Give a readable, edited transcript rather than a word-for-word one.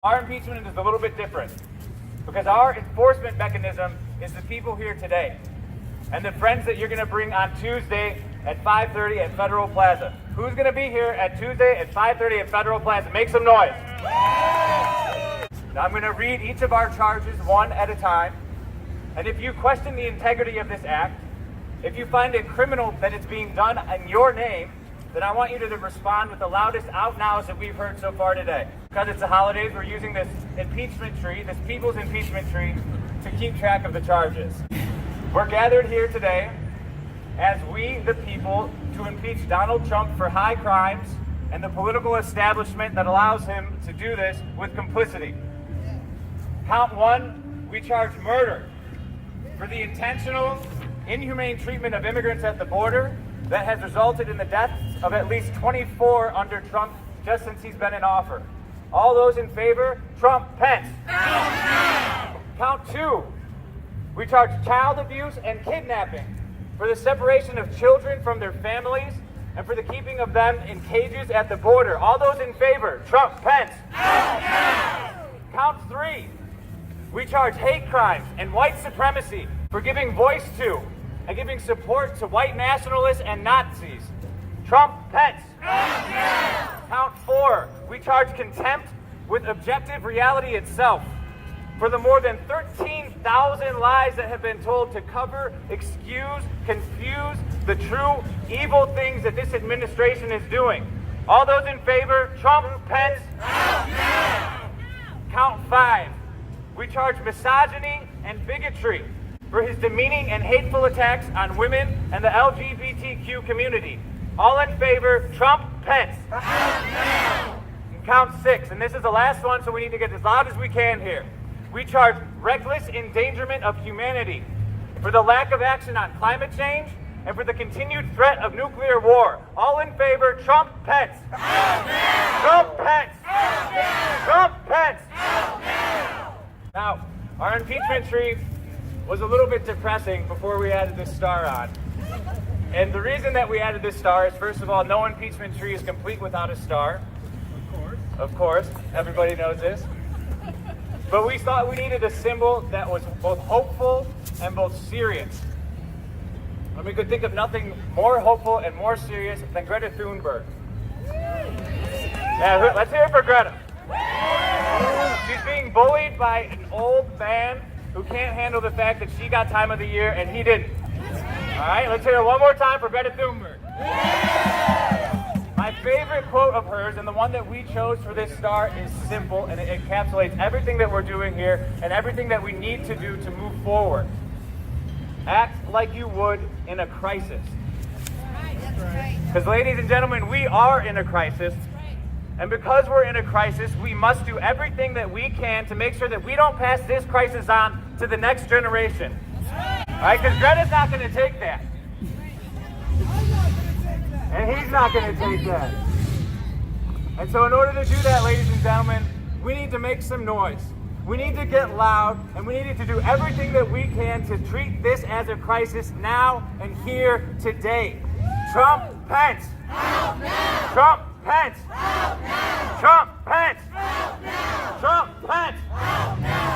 Our impeachment is a little bit different because our enforcement mechanism is the people here today and the friends that you're going to bring on Tuesday at 5:30 at Federal Plaza. Who's going to be here at Tuesday at 5:30 at Federal Plaza? Make some noise. Now I'm going to read each of our charges one at a time, and if you question the integrity of this act, if you find it criminal that it's being done in your name, then I want you to respond with the loudest out nows that we've heard so far today. Because it's the holidays, we're using this impeachment tree, this people's impeachment tree, to keep track of the charges. We're gathered here today as we, the people, to impeach Donald Trump for high crimes and the political establishment that allows him to do this with complicity. Count one, we charge murder for the intentional, inhumane treatment of immigrants at the border that has resulted in the deaths of at least 24 under Trump just since he's been in office. All those in favor, Trump, Pence. Count two, we charge child abuse and kidnapping for the separation of children from their families and for the keeping of them in cages at the border. All those in favor, Trump, Pence. Count three, we charge hate crimes and white supremacy for giving voice to and giving support to white nationalists and Nazis. Trump, Pence. Count four, we charge contempt with objective reality itself for the more than 13,000 lies that have been told to cover, excuse, confuse the true evil things that this administration is doing. All those in favor, Trump, Pence. Count five, we charge misogyny and bigotry for his demeaning and hateful attacks on women and the LGBTQ community. All in favor, Trump, Pence. And count six, and this is the last one, so we need to get as loud as we can here. We charge reckless endangerment of humanity for the lack of action on climate change and for the continued threat of nuclear war. All in favor, Trump, Pence. Trump, Pence. Trump, Pence. Now, our impeachment tree was a little bit depressing before we added this star on. And the reason that we added this star is, first of all, no impeachment tree is complete without a star. Of course, everybody knows this. But we thought we needed a symbol that was both hopeful and both serious. And we could think of nothing more hopeful and more serious than Greta Thunberg. Yeah, let's hear it for Greta. She's being bullied by an old man who can't handle the fact that she got time of the year and he didn't. All right, let's hear it one more time for Greta Thunberg. My favorite quote of hers, and the one that we chose for this star, is simple, and it encapsulates everything that we're doing here and everything that we need to do to move forward. Act like you would in a crisis. Because, ladies and gentlemen, we are in a crisis. And because we're in a crisis, we must do everything that we can to make sure that we don't pass this crisis on to the next generation. All right, because Greta's not going to take that. And he's not going to take that. And so in order to do that, ladies and gentlemen, we need to make some noise. We need to get loud, and we need to do everything that we can to treat this as a crisis now and here today. Trump, Pence. Trump, Pence. Trump, Pence. Trump, Pence.